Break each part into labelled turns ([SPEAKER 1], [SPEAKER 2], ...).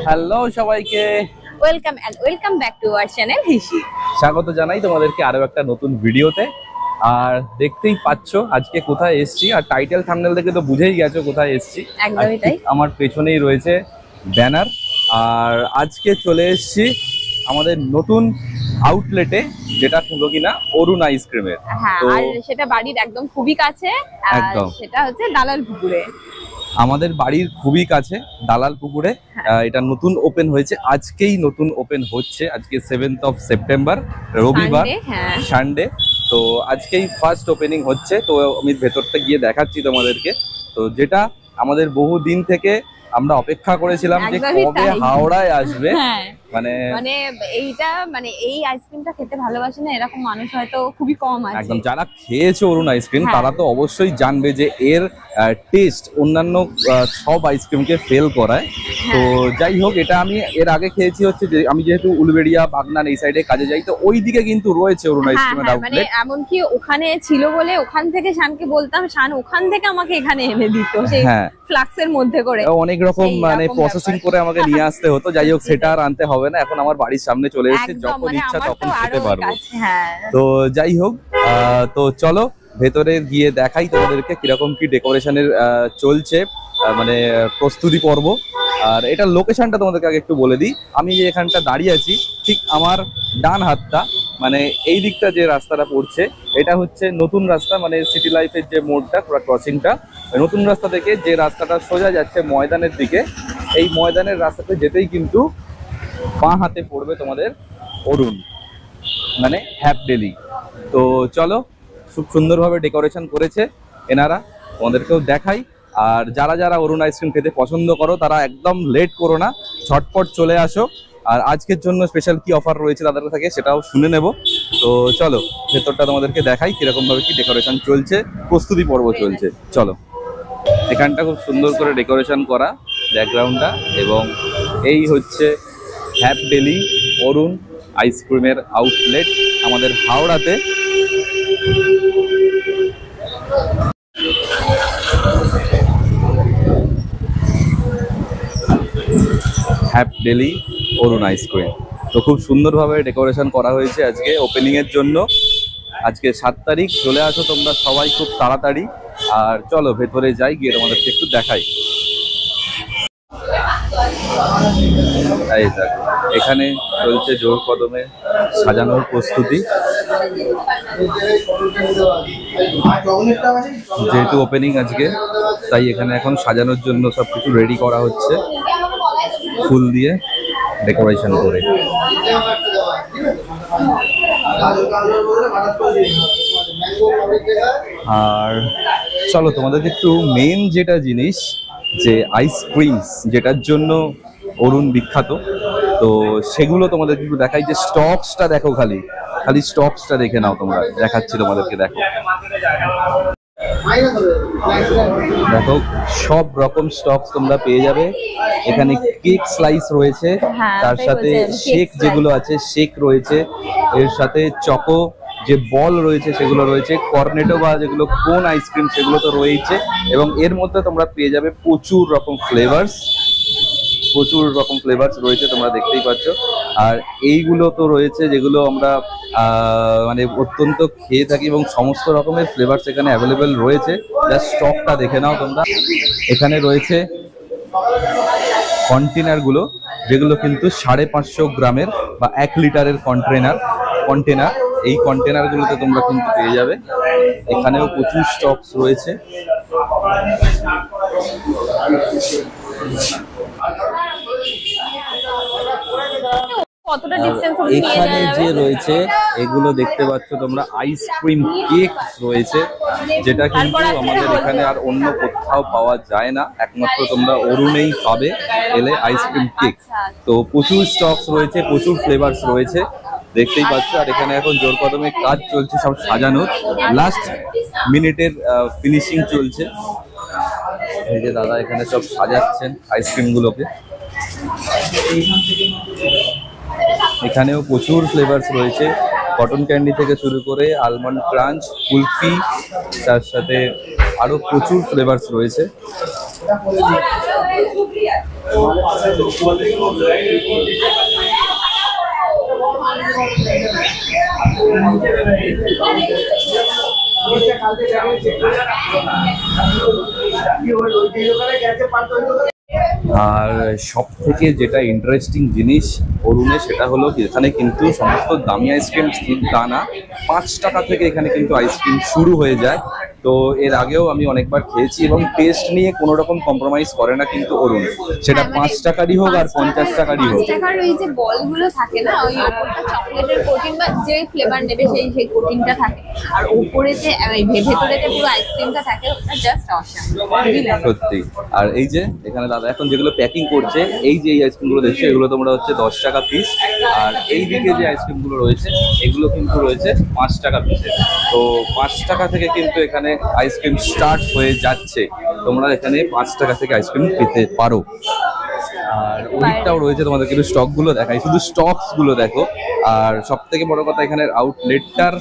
[SPEAKER 1] Hello সবাইকে,
[SPEAKER 2] welcome back to our channel হিসি।
[SPEAKER 1] স্বাগত জানাই তোমাদেরকে আরো একটা নতুন ভিডিওতে। আর দেখতেই পাচ্ছ আজকে কোথায় এসেছি, আর টাইটেল থাম্বনেল দেখে তো বুঝেই গেছো কোথায় এসেছি।
[SPEAKER 2] একদমই তাই।
[SPEAKER 1] আমার পেছনেই রয়েছে ব্যানার। আর আজকে চলে এসেছি আমাদের নতুন আউটলেটে, যেটা হলো কিনা অরুণ আইসক্রিমের।
[SPEAKER 2] হ্যাঁ, আর সেটা বাড়ির একদম খুবই কাছে।
[SPEAKER 1] একদম,
[SPEAKER 2] সেটা হচ্ছে দালাল পুকুরে।
[SPEAKER 1] আমাদের বাড়ির খুবই কাছে দালাল পুকুরে। এটা নতুন ওপেন হয়েছে, আজকেই নতুন ওপেন হচ্ছে। আজকে 7th of September, রবিবার, সানডে। তো আজকেই ফার্স্ট ওপেনিং হচ্ছে। তো আমি ভেতরটা গিয়ে দেখাচ্ছি তোমাদেরকে। তো যেটা আমাদের বহু দিন থেকে আমরা অপেক্ষা করেছিলাম যে কবে হাওড়ায় আসবে। মানে
[SPEAKER 2] এইটা মানে এই আইসক্রিমটা খেতে ভালোবাসে না এরকম মানুষ হয়তো খুবই কম আছে।
[SPEAKER 1] একদম, যারা খেয়েছে অরুণ আইসক্রিম তারা তো অবশ্যই জানবে যে এর টেস্ট অন্যান্য সব আইসক্রিমকে ফেল করায়। তো যাই হোক, এটা আমি এর আগে খেয়েছি হচ্ছে যে আমি যেহেতু উলবেড়িয়া, বাগনান এই সাইডে কাজে যাই, তো ওই দিকে কিন্তু রয়েছে অরুণ আইসক্রিমের আউটলেট।
[SPEAKER 2] মানে এমনকি ওখানে ছিল বলে ওখান থেকে শানকে বলতাম, শান ওখান থেকে আমাকে এখানে এনে দিত সেই ফ্লাক্সের মধ্যে করে।
[SPEAKER 1] অনেক রকম মানে প্রসেসিং করে আমাকে নিয়ে আসতে হতো। যাই হোক, সেটা আর আনতে হবে না, এখন আমার বাড়ির সামনে চলে এসেছে, যখন ইচ্ছা তখন খেতে পারবো। তো যাই হোক, তো চলো ভেতরে গিয়ে দেখাই তোমাদেরকে কিরকম কি ডেকোরেশনের চলছে, মানে প্রস্তুতি পর্ব। আর এটার লোকেশনটা তোমাদেরকে আগে একটু বলে দিই। আমি যে এখানটা দাঁড়িয়ে আছি, ঠিক আমার ডান হাতটা মানে এই দিকটা যে রাস্তাটা পড়ছে, এটা হচ্ছে নতুন রাস্তা, মানে সিটি লাইফের যে মোড়টা, পুরো ক্রসিংটা। নতুন রাস্তা থেকে যে রাস্তাটা সোজা যাচ্ছে ময়দানের দিকে, এই ময়দানের রাস্তাতে যেতেই কিন্তু বাঁ হাতে পড়বে তোমাদের অরুণ, মানে হ্যাপ ডেলি। তো চলো, খুব সুন্দরভাবে ডেকোরেশন করেছে এনারা, তোমাদেরকেও দেখাই। আর যারা যারা অরুণ আইসক্রিম খেতে পছন্দ করো তারা একদম লেট করো না, ঝটপট চলে আসো। আর আজকের জন্য স্পেশাল কি অফার রয়েছে তাদের থেকে সেটাও শুনে নেব। তো চলো ভেতরটা তোমাদেরকে দেখাই কিরকম ভাবে কি ডেকোরেশন চলছে, প্রস্তুতি পর্ব চলছে। চলো, এখানটা খুব সুন্দর করে ডেকোরেশন করা ব্যাকগ্রাউন্ডটা, এবং এই হচ্ছে হ্যাপ ডেলি অরুণ আইসক্রিমের আউটলেট আমাদের হাওড়াতে। হ্যাপ ডেলি অরুণ আইসক্রিম। তো খুব সুন্দরভাবে ডেকোরেশন করা হয়েছে আজকে ওপেনিং এর জন্য। আজকে 7 তারিখ, চলে আসো তোমরা সবাই খুব তাড়াতাড়ি। আর চলো ভেতরে যাই, গিয়ে তোমাদেরকে একটু দেখাই। এই দেখো, এখানে চলছে জোর কদমে সাজানোর প্রস্তুতি। যেহেতু ওপেনিং আজকে, তাই এখানে এখন সাজানোর জন্য সবকিছু রেডি করা হচ্ছে ফুল দিয়ে ডেকোরেশন করে। আর চলো তোমাদেরকে একটু মেন যেটা জিনিস, যে আইসক্রিমস যেটার জন্য অরুণ বিখ্যাত, তো সেগুলো তোমাদেরকে একটু দেখাই। যে স্টকসটা দেখো, খালি স্টকসটা দেখে নাও তোমরা, দেখাচ্ছি তোমাদেরকে। দেখো দেখো, সব রকম স্টকস তোমরা পেয়ে যাবে এখানে। কেক স্লাইস রয়েছে, তার সাথে শেক যেগুলো আছে শেক রয়েছে, এর সাথে চকো যে বল রয়েছে সেগুলো রয়েছে, কর্নেটো বা যেগুলো কোন আইসক্রিম সেগুলো তো রয়েছে। এবং এর মধ্যে তোমরা পেয়ে যাবে প্রচুর রকম ফ্লেভার্স রয়েছে, তোমরা দেখতেই পাচ্ছ। আর এইগুলো তো রয়েছে যেগুলো আমরা মানে অত্যন্ত খেয়ে থাকি, এবং সমস্ত রকমের ফ্লেভার্স এখানে অ্যাভেলেবেল রয়েছে। জাস্ট স্টকটা দেখে নাও তোমরা। এখানে রয়েছে কন্টেনারগুলো, যেগুলো কিন্তু 550 গ্রামের বা 1 লিটারের কন্টেনার। এই কন্টেনারগুলোতে তোমরা কিন্তু পেয়ে যাবে। এখানেও প্রচুর স্টকস রয়েছে। এখানে যে রয়েছে এগুলো দেখতে পাচ্ছ তোমরা, আইসক্রিম কেক রয়েছে, যেটা কিন্তু আমাদের এখানে আর অন্য কোথাও পাওয়া যায় না, একমাত্র তোমরা অরুণেই পাবে এলে আইসক্রিম কেক। তো প্রচুর স্টকস রয়েছে, প্রচুর ফ্লেভার্স রয়েছে, দেখতেই পাচ্ছ। আর এখানে এখন জোর কদমে কাজ চলছে সব সাজানোর, লাস্ট মিনিটের ফিনিশিং চলছে। এই যে দাদা এখানে সব সাজাচ্ছেন আইসক্রিমগুলোকে। এখানেও প্রচুর ফ্লেভার্স রয়েছে, কটন ক্যান্ডি থেকে শুরু করে আলমন্ড ক্রাঞ্চ, কুলফি, তার সাথে আরো প্রচুর ফ্লেভার্স রয়েছে। আর সব থেকে যেটা ইন্টারেস্টিং জিনিস অরুণে, সেটা হলো এখানে কিন্তু সমস্ত দামি আইসক্রিম তা না, 5 টাকা থেকে এখানে কিন্তু আইসক্রিম শুরু হয়ে যায়। তো এর আগেও আমি অনেকবার খেয়েছি এবং টেস্ট নিয়ে কোনো রকম কম্প্রোমাইজ করে না কিন্তু অরুণ, সেটা 5 টাকারই হোক আর 50 টাকারই হোক।
[SPEAKER 2] 5 টাকার ওই যে বলগুলো থাকে না, ওই উপরটা চকলেটের কোটিং বা যে ফ্লেভার নেবে সেই কোটিংটা থাকে, আর উপরে যে ভেতরে যে পুরো আইসক্রিমটা থাকে ওটা জাস্ট অসাম
[SPEAKER 1] সত্যি। আর এই যে এখানে দাদা এখন যেগুলো প্যাকিং করছে, এই যে এই আইসক্রিমগুলো দেখছো, এগুলো তোমরা হচ্ছে 10 টাকা পিস। আর এই দিকে যে আইসক্রিমগুলো রয়েছে এগুলো কিন্তু রয়েছে 5 টাকা পিসে। তো 5 টাকা থেকে কিন্তু এখানে আইসক্রিম স্টার্ট হয়ে যাচ্ছে, তোমরা এখানে 5 টাকা থেকে আইসক্রিম পেতে পারো। আর ওইটাও রয়েছে, তোমাদের কিন্তু স্টক গুলো দেখাই, শুধু স্টকস গুলো দেখো। আর সব থেকে বড় কথা এখানে আউটলেটটার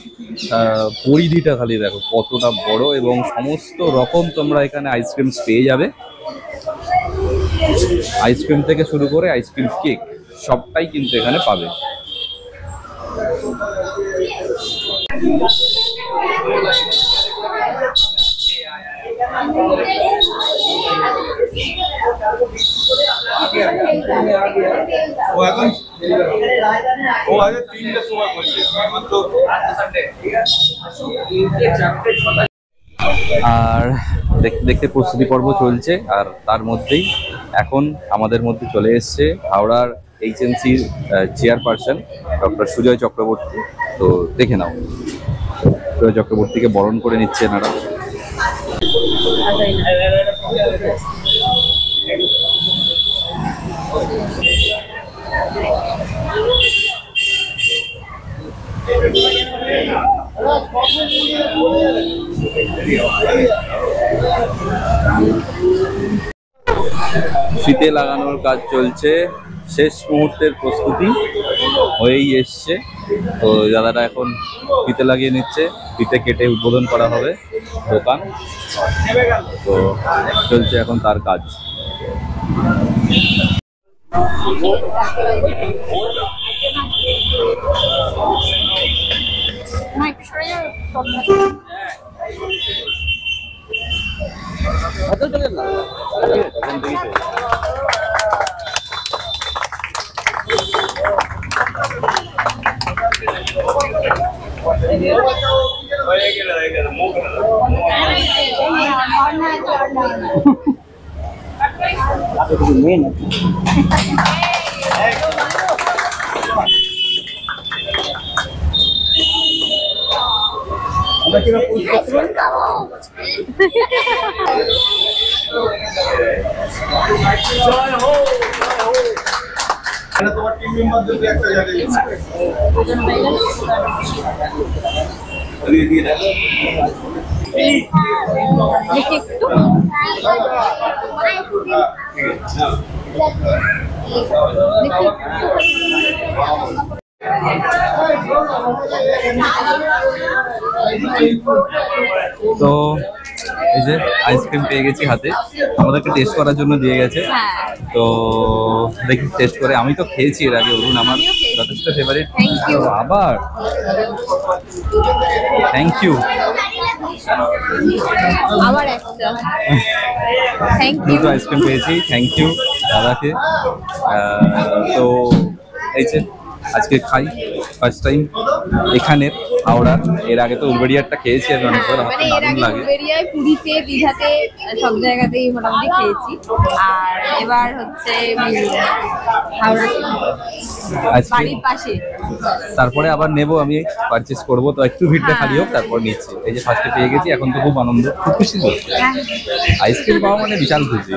[SPEAKER 1] পরিধিটা খালি দেখো কতটা বড়, এবং সমস্ত রকম তোমরা এখানে আইসক্রিম পেয়ে যাবে। আইসক্রিম থেকে শুরু করে আইসক্রিম কেক সবটাই কিন্তু এখানে পাবে। আর দেখতে দেখতে প্রস্তুতি পর্ব চলছে, আর তার মধ্যেই এখন আমাদের মধ্যে চলে এসছে হাওড়ার HNCর চেয়ারপারসন ডক্টর সুজয় চক্রবর্তী। তো দেখে নাও, সুজয় চক্রবর্তীকে বরণ করে নিচ্ছে এনারা। ফিতে লাগানোর কাজ চলছে, শেষ মুহূর্তের প্রস্তুতি হয়েই এসছে। তো দাদারা এখন ফিতে লাগিয়ে নিচ্ছে, ফিতে কেটে উদ্বোধন করা হবে দোকান। তো চলছে এখন তার কাজ।
[SPEAKER 3] তোমার টিম মেম্বার যদি একটা জায়গায় দিয়ে দেখো
[SPEAKER 1] তো এই যে আইসক্রিম পেয়ে গেছি হাতে, আমাদেরকে টেস্ট করার জন্য দিয়ে গেছে। তো দেখি টেস্ট করে, আমি তো খেয়েছি এর আগে, বলুন আমার যথেষ্ট ফেভারিট। আবার থ্যাংক ইউ,
[SPEAKER 2] আবার একটা থ্যাংক ইউ।
[SPEAKER 1] দুটো আইসক্রিম পেয়েছি, থ্যাংক ইউ দাদাকে। তো এই যে আজকে খাই ফার্স্ট টাইম এখানের হাওড়ার, এর আগে তো উলবেড়িয়ারটা খেয়েছি আমি অনেকবার, আমার তো দারুণ লাগে।
[SPEAKER 2] উলবেড়িয়ায়, পুরীতে, দীঘাতে সব জায়গাতেই মোটামুটি খেয়েছি, আর এবার হচ্ছে হাওড়া বাড়ির পাশে।
[SPEAKER 1] তারপরে আবার নেবো, আমি পারচেস করবো, তো একটু ভিড়টা খালি হোক তারপর নিচ্ছি। এই যে ফার্স্টে পেয়ে গেছি, এখন তো খুব আনন্দ, খুব খুশি তো। আইসক্রিম পাওয়া মানে বিশাল খুশি।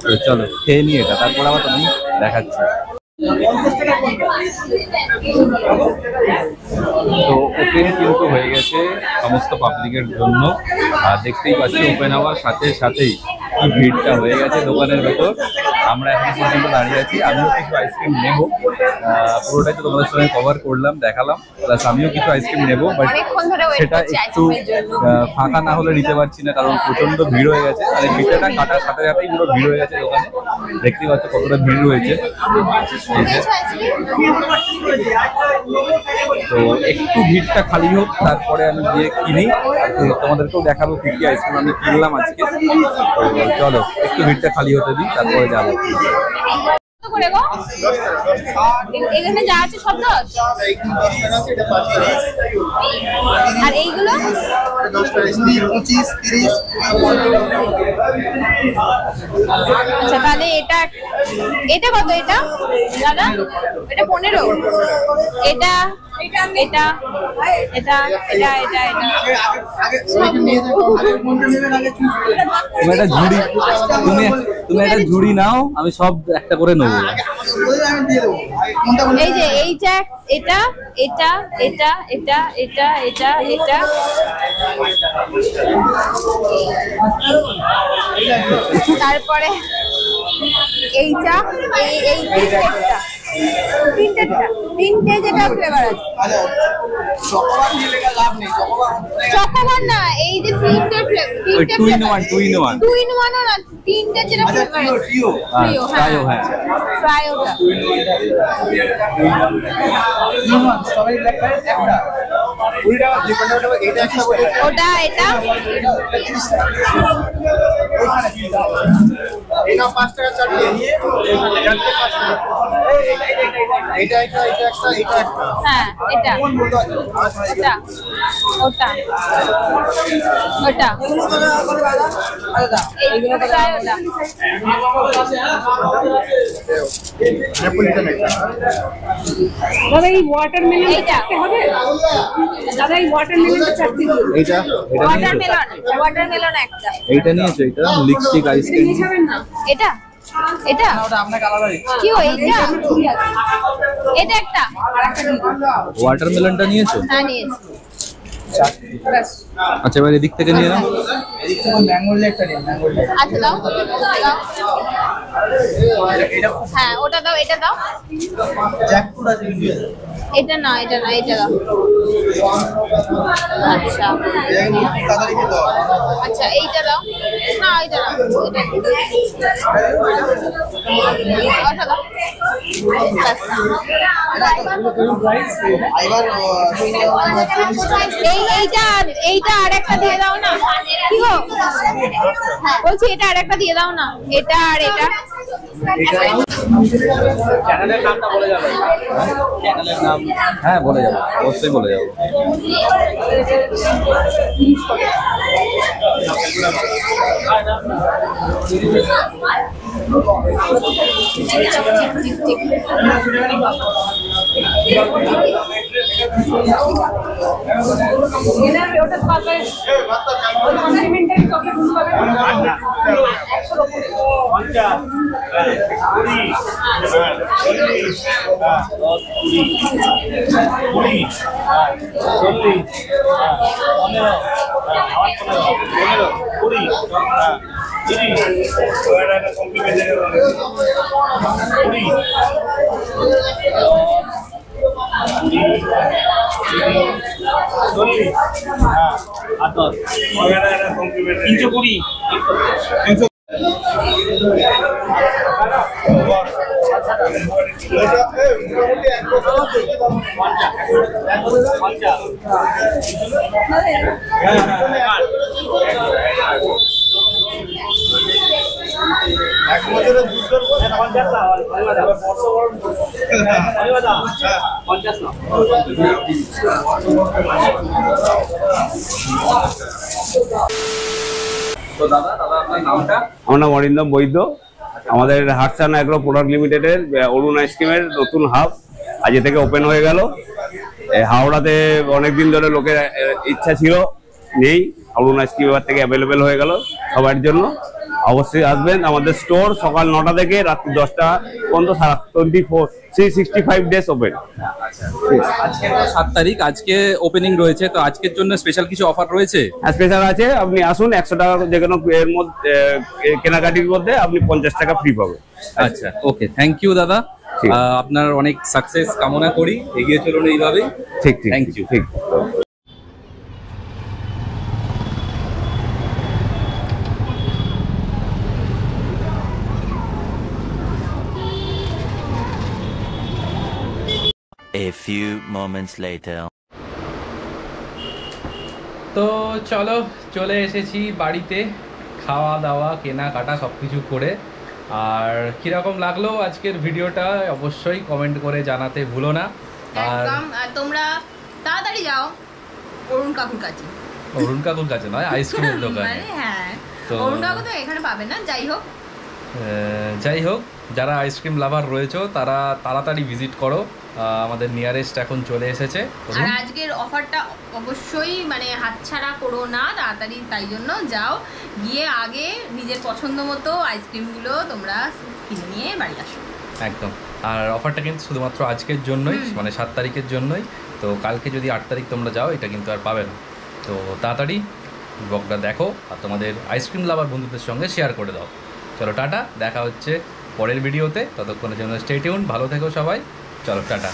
[SPEAKER 1] তো চলো খেয়ে নিই এটা, তারপর আবার তুমি দেখাচ্ছি। তো ওপেন কিন্তু হয়ে গেছে সমস্ত পাবলিকের জন্য, আর দেখতেই পাচ্ছি ওপেন হওয়ার সাথে সাথেই ভিড়টা হয়ে গেছে দোকানের ভেতর। আমরা এখন পর্যন্ত দাঁড়িয়ে আছি। আমিও কিছু আইসক্রিম নেবো, পুরোটাই তো তোমাদের সঙ্গে কভার করলাম, দেখালাম, প্লাস আমিও কিছু আইসক্রিম নেবো, বাট সেটা একটু ফাঁকা না হলে নিতে পারছি না, কারণ প্রচন্ড ভিড় হয়ে গেছে। মানে ভিড়টা কাটার সাথে সাথেই পুরো ভিড় হয়ে গেছে দোকানে, দেখতেই পাচ্ছ কতটা ভিড় রয়েছে। তো একটু ভিড়টা খালি হোক, তারপরে আমি গিয়ে কিনি, তোমাদেরকেও দেখাবো কি কি আইসক্রিম আমি কিনলাম আজকে। তো চলো একটু ভিড়টা খালি হতে দিই, তারপরে যাবো।
[SPEAKER 2] এখানে যা আছে সব 10 আর এইগুলো
[SPEAKER 3] 10 টাকা 25 30।
[SPEAKER 2] আচ্ছা তাহলে এটা কত? এটা দাদা এটা 15, এটা এটা এটা এটা এটা এটা
[SPEAKER 1] তুমি একটা ঝুড়ি, তুমি একটা ঝুড়ি নাও, আমি সব একটা করে নেবো।
[SPEAKER 2] এই যে এইটা, এটা এটা এটা এটা এটা এটা এটা তারপরে এইটা এই তিনটে যেটা ফ্লেভার আছে। চকোবার না, এই যে তিনটে ফ্লেভার,
[SPEAKER 1] টু ইন ওয়ান
[SPEAKER 2] না, তিনটে যেটা ফ্লেভার আছে। ট্রিও, হ্যাঁ ফ্রাইওটা। ওটা এটা
[SPEAKER 3] এটা 5 টাকা চাটনি, এটা একটা
[SPEAKER 2] হ্যাঁ এটা ওটা ওটা ওটা এইগুলো প্রায় ওটা
[SPEAKER 4] দাদা এই ওয়াটারমেলন চাটতে হবে? দাদা এই ওয়াটারমেলনটা চাটতে হবে?
[SPEAKER 1] এইটা
[SPEAKER 2] ওয়াটারমেলন একটা।
[SPEAKER 1] এইটা নিয়েছো? এটা লিপস্টিক আইসক্রিম
[SPEAKER 4] খাবেন না?
[SPEAKER 2] এটা এটা কি হয়? এটা একটা
[SPEAKER 1] ওয়াটারমেলনটা নিয়েছো?
[SPEAKER 2] হ্যাঁ নিয়েছি।
[SPEAKER 1] আচ্ছা এবার এদিক থেকে নিয়ে নাও।
[SPEAKER 2] আচ্ছা দাও দাও, হ্যাঁ ওটা দাও, এটা দাও, এটা না এটা না, এটা দাও। আচ্ছা আচ্ছা এইটা দাও, না এইটা দাও, ওটা দাও। এইটা আরেকটা দিয়ে দাও না, কি গো বলছি, এটা আরেকটা দিয়ে দাও না, এটা আর এটা।
[SPEAKER 1] চ্যানেলের নামটা বলে যাবে? চ্যানেলের নাম হ্যাঁ বলে যাবো, অবশ্যই বলে যাবো।
[SPEAKER 4] ওটা পাবে কমপ্লিমেন্টারি চকলেট পাবে
[SPEAKER 1] তো দাদা আপনার নামটা?
[SPEAKER 5] আমার নাম অরিন্দম বৈদ্য। আমাদের হাটসান অ্যাগ্রো প্রোডাক্ট লিমিটেডের অরুণ আইসক্রিমের নতুন হাব আজকে থেকে ওপেন হয়ে গেল। হাওড়াতে অনেকদিন ধরে লোকের ইচ্ছা ছিল, নেই, অরুণ আইসক্রিম এবার থেকে অ্যাভেলেবেল হয়ে গেল সবার জন্য। অবশ্যই আসবেন। আমাদের স্টোর সকাল 9টা থেকে রাত্রি 10টা পর্যন্ত 365 ডেজ ওপেন।
[SPEAKER 1] আজকে 7 তারিখ, আজকে ওপেনিং রয়েছে, তো আজকের জন্য স্পেশাল কিছু অফার রয়েছে?
[SPEAKER 5] স্পেশাল আছে, আপনি আসুন, 100 টাকা যে কোনো এর মধ্যে কেনাকাটির মধ্যে আপনি 50 টাকা ফ্রি পাবেন।
[SPEAKER 1] আচ্ছা, ওকে, থ্যাংক ইউ দাদা,
[SPEAKER 5] ঠিক।
[SPEAKER 1] আপনার অনেক সাকসেস কামনা করি, এগিয়ে চলুন এইভাবেই।
[SPEAKER 5] ঠিক ঠিক,
[SPEAKER 1] থ্যাংক ইউ।
[SPEAKER 5] ঠিক।
[SPEAKER 6] A few moments later.
[SPEAKER 1] তো চলো, চলে এসেছি বাড়িতে, খাওয়া দাওয়া কেনাকাটা সব কিছু করে। আর কিরকম লাগলো আজকের ভিডিওটা অবশ্যই কমেন্ট করে জানাতে ভুলো না। আর
[SPEAKER 2] একদম, আর তোমরা তাড়াতাড়ি যাও অরুণ কাকুর কাছে।
[SPEAKER 1] অরুণ কাকুর কাছে নয়, আইসক্রিমের দোকানে।
[SPEAKER 2] মানে হ্যাঁ,
[SPEAKER 1] তো-
[SPEAKER 2] অরুণ কাকু তো এখানে পাবে না। যাই হোক,
[SPEAKER 1] যারা আইসক্রিম লাভার রয়েছে তারা তাড়াতাড়ি ভিজিট করো, আমাদের নিয়ারেস্ট এখন চলে এসেছে।
[SPEAKER 2] আর আজকের অফারটা অবশ্যই মানে হাতছাড়া করো না, তাড়াতাড়ি তাই জন্য যাও, গিয়ে আগে নিজের পছন্দ মতো আইসক্রিমগুলো তোমরা কিনে নিয়ে বাড়ি আসো।
[SPEAKER 1] একদম। আর অফারটা কিন্তু শুধুমাত্র আজকের জন্যই, মানে 7 তারিখের জন্যই। তো কালকে যদি 8 তারিখ তোমরা যাও, এটা কিন্তু আর পাবে না। তো তাড়াতাড়ি ব্লগটা দেখো আর তোমাদের আইসক্রিম লাভার বন্ধুদের সঙ্গে শেয়ার করে দাও। চলো টাটা, দেখা হচ্ছে পরের ভিডিওতে, ততক্ষণের জন্য স্টে টিউন, ভালো থেকো সবাই, চলো টাটা।